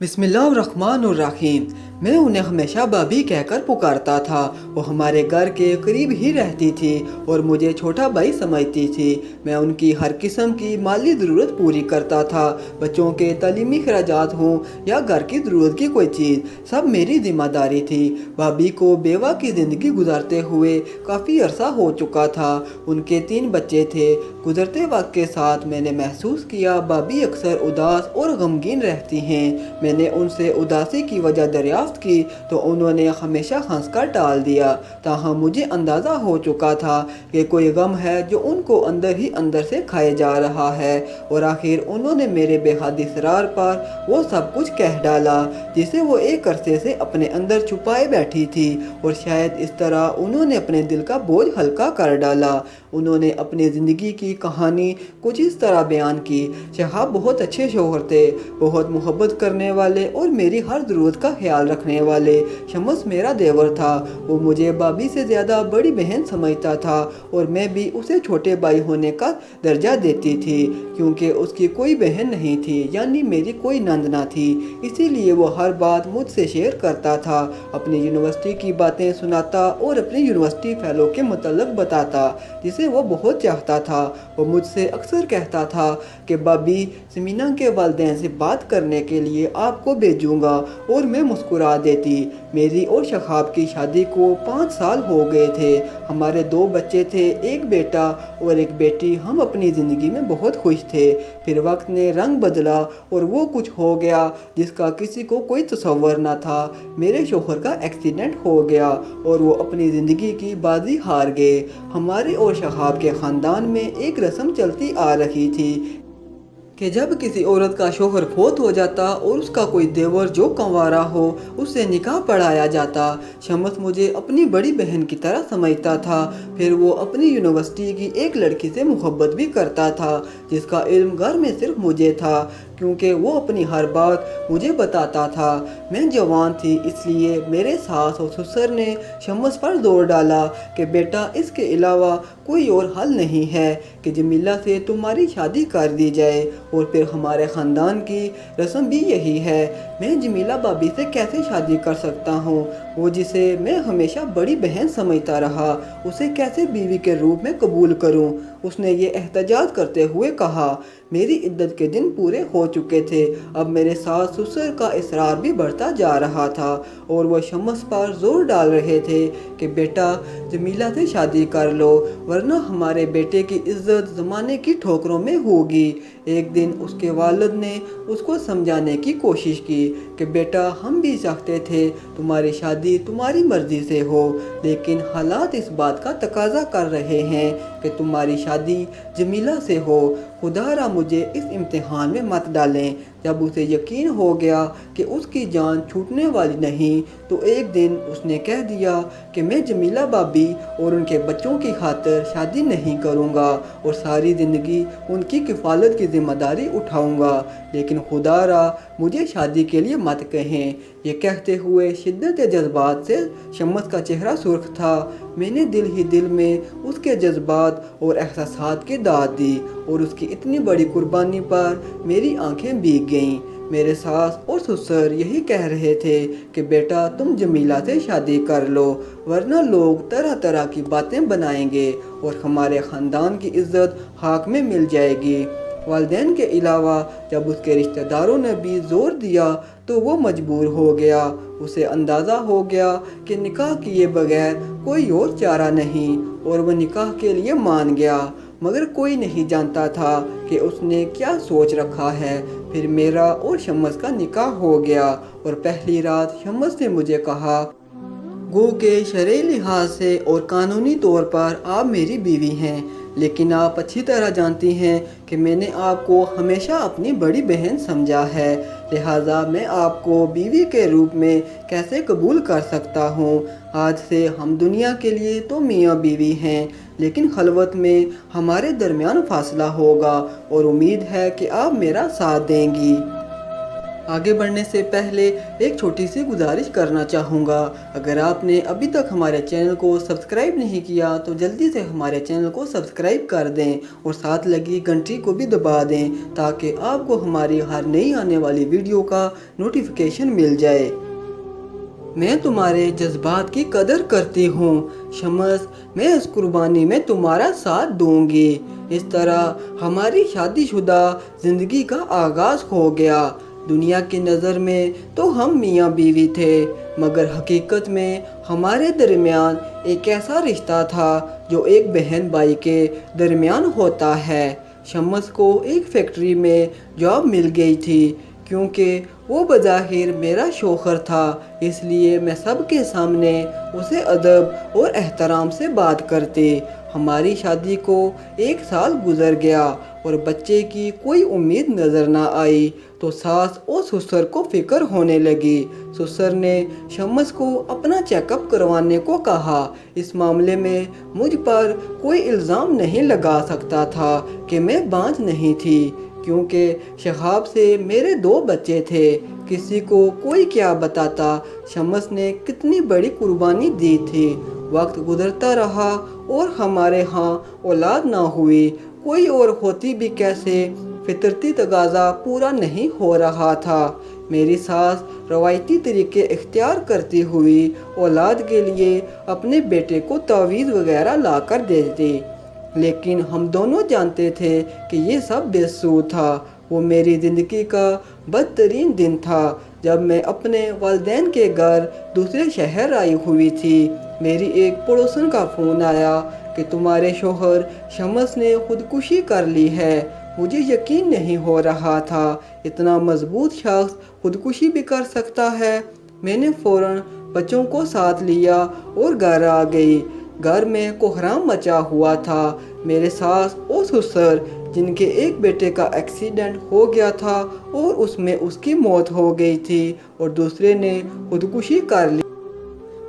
बिस्मिल्लाहिर्रहमानिर्रहीम। मैं उन्हें हमेशा भाभी कहकर पुकारता था। वो हमारे घर के करीब ही रहती थी और मुझे छोटा भाई समझती थी। मैं उनकी हर किस्म की माली ज़रूरत पूरी करता था। बच्चों के तालीमी खर्चात हों या घर की ज़रूरत की कोई चीज़, सब मेरी ज़िम्मेदारी थी। भाभी को बेवा की ज़िंदगी गुजारते हुए काफ़ी अरसा हो चुका था। उनके 3 बच्चे थे। गुजरते वक्त के साथ मैंने महसूस किया भाभी अक्सर उदास और गमगीन रहती हैं। मैंने उनसे उदासी की वजह दरियाफ्त की तो उन्होंने हमेशा हंसकर टाल दिया। ताहम मुझे अंदाज़ा हो चुका था कि कोई गम है जो उनको अंदर ही अंदर से खाए जा रहा है। और आखिर उन्होंने मेरे बेहद इसरार पर वो सब कुछ कह डाला जिसे वो एक अरसे से अपने अंदर छुपाए बैठी थी। और शायद इस तरह उन्होंने अपने दिल का बोझ हल्का कर डाला। उन्होंने अपनी ज़िंदगी की कहानी कुछ इस तरह बयान की। शहाब बहुत अच्छे शौहर थे, बहुत मोहब्बत करने वाले और मेरी हर ज़रूरत का ख्याल रखने वाले। शम्स मेरा देवर था। वो मुझे भाभी से ज़्यादा बड़ी बहन समझता था और मैं भी उसे छोटे भाई होने का दर्जा देती थी क्योंकि उसकी कोई बहन नहीं थी, यानी मेरी कोई नंद ना थी। इसीलिए वो हर बात मुझसे शेयर करता था, अपनी यूनिवर्सिटी की बातें सुनाता और अपनी यूनिवर्सिटी फेलो के मतलब बताता जिसे वो बहुत चाहता था। वो मुझसे अक्सर कहता था कि भाभी समीना के वालिदैन से बात करने के लिए आपको भेजूंगा और मैं मुस्कुरा देती। मेरी और शहाब की शादी को 5 साल हो गए थे। हमारे 2 बच्चे थे, एक बेटा और एक बेटी। हम अपनी ज़िंदगी में बहुत खुश थे। फिर वक्त ने रंग बदला और वो कुछ हो गया जिसका किसी को कोई तसव्वुर न था। मेरे शौहर का एक्सीडेंट हो गया और वो अपनी ज़िंदगी की बाजी हार गए। हमारे और शहाब के ख़ानदान में एक रस्म चलती आ रही थी कि जब किसी औरत का शौहर फौत हो जाता और उसका कोई देवर जो कंवारा हो उससे निकाह पढ़ाया जाता। शम्स मुझे अपनी बड़ी बहन की तरह समझता था। फिर वो अपनी यूनिवर्सिटी की एक लड़की से मोहब्बत भी करता था जिसका इल्म घर में सिर्फ मुझे था क्योंकि वो अपनी हर बात मुझे बताता था। मैं जवान थी इसलिए मेरे सास और ससुर ने शम्स पर जोर डाला कि बेटा इसके अलावा कोई और हल नहीं है कि जमीला से तुम्हारी शादी कर दी जाए। और फिर हमारे ख़ानदान की रस्म भी यही है। मैं जमीला भाभी से कैसे शादी कर सकता हूँ? वो जिसे मैं हमेशा बड़ी बहन समझता रहा, उसे कैसे बीवी के रूप में कबूल करूँ? उसने ये एहतजाज करते हुए कहा। मेरी इद्दत के दिन पूरे हो चुके थे। अब मेरे सास ससुर का इसरार भी बढ़ता जा रहा था और वह शम्स पर जोर डाल रहे थे कि बेटा जमीला से शादी कर लो वरना हमारे बेटे की इज्जत ज़माने की ठोकरों में होगी। एक दिन उसके वालिद ने उसको समझाने की कोशिश की कि बेटा हम भी चाहते थे तुम्हारी शादी तुम्हारी मर्ज़ी से हो, लेकिन हालात इस बात का तकाजा कर रहे हैं कि तुम्हारी शादी जमीला से हो। खुदारा मुझे इस इम्तिहान में मत डालें। जब उसे यकीन हो गया कि उसकी जान छूटने वाली नहीं तो एक दिन उसने कह दिया कि मैं जमीला भाभी और उनके बच्चों की खातिर शादी नहीं करूँगा और सारी ज़िंदगी उनकी किफ़ालत की ज़िम्मेदारी उठाऊँगा, लेकिन खुदारा मुझे शादी के लिए मत कहें। ये कहते हुए शिद्दत जज्बात से शम्स का चेहरा सुर्ख था। मैंने दिल ही दिल में उसके जज्बात और एहसासात की दाद दी और उसकी इतनी बड़ी कुर्बानी पर मेरी आंखें भीग गईं। मेरे सास और ससुर यही कह रहे थे कि बेटा तुम जमीला से शादी कर लो वरना लोग तरह तरह की बातें बनाएंगे और हमारे ख़ानदान की इज्जत खाक में मिल जाएगी। वालिदैन के अलावा जब उसके रिश्तेदारों ने भी ज़ोर दिया तो वो मजबूर हो गया। उसे अंदाज़ा हो गया कि निकाह किए बगैर कोई और चारा नहीं और वह निकाह के लिए मान गया, मगर कोई नहीं जानता था कि उसने क्या सोच रखा है। फिर मेरा और शम्स का निकाह हो गया और पहली रात शम्स ने मुझे कहा, गो के शरई लिहाज से और कानूनी तौर पर आप मेरी बीवी हैं, लेकिन आप अच्छी तरह जानती हैं कि मैंने आपको हमेशा अपनी बड़ी बहन समझा है, लिहाजा मैं आपको बीवी के रूप में कैसे कबूल कर सकता हूँ। आज से हम दुनिया के लिए तो मियाँ बीवी हैं, लेकिन खलवत में हमारे दरमियान फासला होगा और उम्मीद है कि आप मेरा साथ देंगी। आगे बढ़ने से पहले एक छोटी सी गुजारिश करना चाहूँगा। अगर आपने अभी तक हमारे चैनल को सब्सक्राइब नहीं किया तो जल्दी से हमारे चैनल को सब्सक्राइब कर दें और साथ लगी घंटी को भी दबा दें ताकि आपको हमारी हर नई आने वाली वीडियो का नोटिफिकेशन मिल जाए। मैं तुम्हारे जज्बात की कदर करती हूँ शम्स, मैं इस कुर्बानी में तुम्हारा साथ दूंगी। इस तरह हमारी शादीशुदा ज़िंदगी का आगाज़ हो गया। दुनिया की नज़र में तो हम मियाँ बीवी थे, मगर हकीकत में हमारे दरमियान एक ऐसा रिश्ता था जो एक बहन भाई के दरमियान होता है। शम्स को एक फैक्ट्री में जॉब मिल गई थी। क्योंकि वो बज़ाहिर मेरा शौहर था, इसलिए मैं सबके सामने उसे अदब और एहतराम से बात करती। हमारी शादी को 1 साल गुजर गया और बच्चे की कोई उम्मीद नज़र ना आई तो सास और ससुर को फ़िक्र होने लगी। ससुर ने शम्स को अपना चेकअप करवाने को कहा। इस मामले में मुझ पर कोई इल्ज़ाम नहीं लगा सकता था कि मैं बांझ नहीं थी, क्योंकि शहाब से मेरे 2 बच्चे थे। किसी को कोई क्या बताता शम्स ने कितनी बड़ी कुर्बानी दी थी। वक्त गुजरता रहा और हमारे यहाँ औलाद ना हुई। कोई और होती भी कैसे, फितरती तगाज़ा पूरा नहीं हो रहा था। मेरी सास रवायती तरीके इख्तियार करती हुई औलाद के लिए अपने बेटे को तावीज़ वगैरह ला कर देती, लेकिन हम दोनों जानते थे कि ये सब बेसूद था। वो मेरी ज़िंदगी का बदतरीन दिन था जब मैं अपने वालिदैन के घर दूसरे शहर आई हुई थी। मेरी एक पड़ोसन का फ़ोन आया कि तुम्हारे शौहर शम्स ने खुदकुशी कर ली है। मुझे यकीन नहीं हो रहा था इतना मजबूत शख्स खुदकुशी भी कर सकता है। मैंने फ़ौरन बच्चों को साथ लिया और घर आ गई। घर में कोहराम मचा हुआ था। मेरे सास और ससुर, जिनके एक बेटे का एक्सीडेंट हो गया था और उसमें उसकी मौत हो गई थी, और दूसरे ने खुदकुशी कर ली,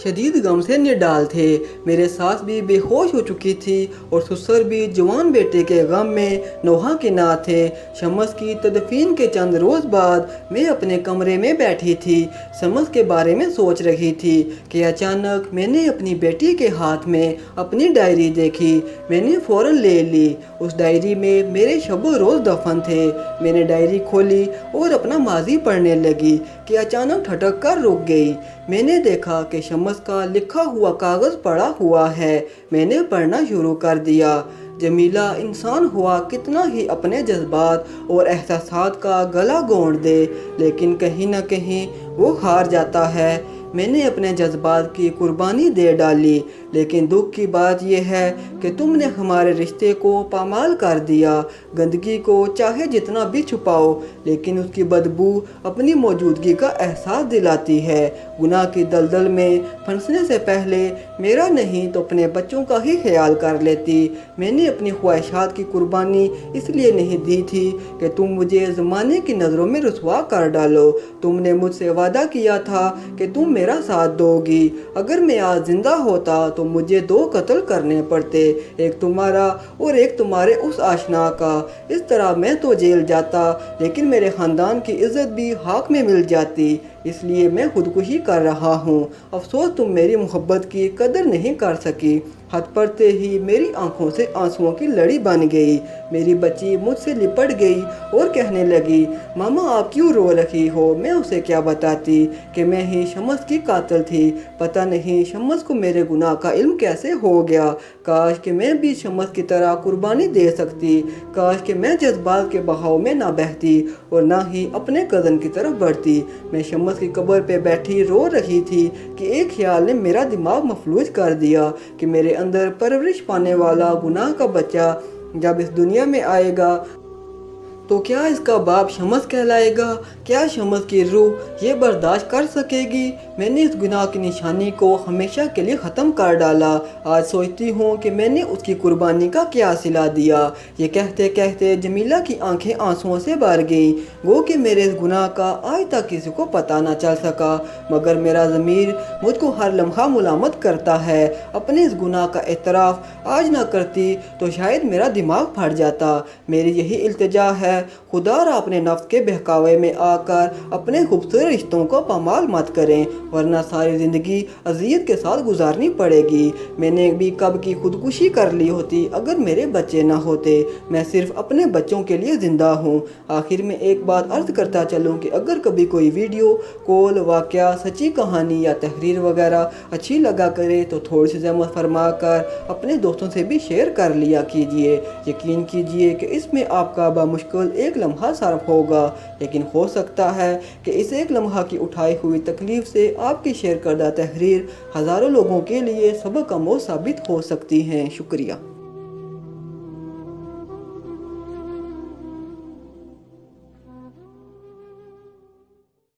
शदीद गम से निडाल थे। मेरे सास भी बेहोश हो चुकी थी और ससुर भी जवान बेटे के गम में नोहा के ना थे। शम्स की तदफीन के चंद रोज़ बाद मैं अपने कमरे में बैठी थी, शम्स के बारे में सोच रही थी कि अचानक मैंने अपनी बेटी के हाथ में अपनी डायरी देखी। मैंने फ़ौरन ले ली। उस डायरी में मेरे शब रोज़ दफन थे। मैंने डायरी खोली और अपना माजी पढ़ने लगी कि अचानक ठटक कर रुक गई। मैंने देखा कि शम्स का लिखा हुआ कागज़ पड़ा हुआ है। मैंने पढ़ना शुरू कर दिया। जमीला इंसान हुआ कितना ही अपने जज्बात और एहसासात का गला घोंट दे, लेकिन कहीं ना कहीं वो हार जाता है। मैंने अपने जज्बात की कुर्बानी दे डाली, लेकिन दुख की बात यह है कि तुमने हमारे रिश्ते को पामाल कर दिया। गंदगी को चाहे जितना भी छुपाओ, लेकिन उसकी बदबू अपनी मौजूदगी का एहसास दिलाती है। गुनाह की दलदल में फंसने से पहले मेरा नहीं तो अपने बच्चों का ही ख्याल कर लेती। मैंने अपनी ख्वाहिशात की कुर्बानी इसलिए नहीं दी थी कि तुम मुझे ज़माने की नज़रों में रुसवा कर डालो। तुमने मुझसे वादा किया था कि तुम मेरा साथ दोगी। अगर मैं आज ज़िंदा होता तो मुझे 2 कत्ल करने पड़ते, एक तुम्हारा और एक तुम्हारे उस आशना का। इस तरह मैं तो जेल जाता, लेकिन मेरे ख़ानदान की इज़्ज़त भी हाक में मिल जाती। इसलिए मैं खुदकुशी कर रहा हूँ। अफसोस तुम मेरी मोहब्बत की कदर नहीं कर सकी। हद पड़ते ही मेरी आंखों से आंसुओं की लड़ी बन गई। मेरी बच्ची मुझसे लिपट गई और कहने लगी, मामा आप क्यों रो रही हो? मैं उसे क्या बताती कि मैं ही शम्स की कातिल थी। पता नहीं शम्स को मेरे गुनाह का इल्म कैसे हो गया। काश कि मैं भी शम्स की तरह कुर्बानी दे सकती। काश कि मैं जज्बात के बहाव में ना बहती और ना ही अपने कज़न की तरफ बढ़ती। मैं शम्स की कब्र पे बैठी रो रही थी कि एक ख्याल ने मेरा दिमाग मफलूज कर दिया कि मेरे अंदर परवरिश पाने वाला गुनाह का बच्चा जब इस दुनिया में आएगा तो क्या इसका बाप शम्स कहलाएगा? क्या शम्स की रूह ये बर्दाश्त कर सकेगी? मैंने इस गुनाह की निशानी को हमेशा के लिए ख़त्म कर डाला। आज सोचती हूँ कि मैंने उसकी कुर्बानी का क्या सिला दिया। ये कहते कहते जमीला की आंखें आंसुओं से भर गईं। गो कि मेरे इस गुनाह का आज तक किसी को पता ना चल सका, मगर मेरा ज़मीर मुझको हर लम्हा मुलामत करता है। अपने इस गुनाह का एतराफ़ आज ना करती तो शायद मेरा दिमाग फट जाता। मेरी यही इल्तिजा है है, खुदा अपने नफ्स के बहकावे में आकर अपने खूबसूरत रिश्तों को पामाल मत करें, वरना सारी ज़िंदगी अजियत के साथ गुजारनी पड़ेगी। मैंने भी कब की खुदकुशी कर ली होती अगर मेरे बच्चे ना होते। मैं सिर्फ अपने बच्चों के लिए ज़िंदा हूँ। आखिर में एक बात अर्ज़ करता चलूँ कि अगर कभी कोई वीडियो कॉल, वाक़या, सच्ची कहानी या तहरीर वगैरह अच्छी लगा करे तो थोड़ी सी ज़हमत फरमा कर अपने दोस्तों से भी शेयर कर लिया कीजिए। यकीन कीजिए कि इसमें आपका बामुश्किल एक लम्हा सर्फ होगा, लेकिन हो सकता है कि इस एक लम्हा की उठाई हुई तकलीफ़ से आपकी शेयर करदा तहरीर हज़ारों लोगों के लिए सबक आमोज़ साबित हो सकती हैं। शुक्रिया।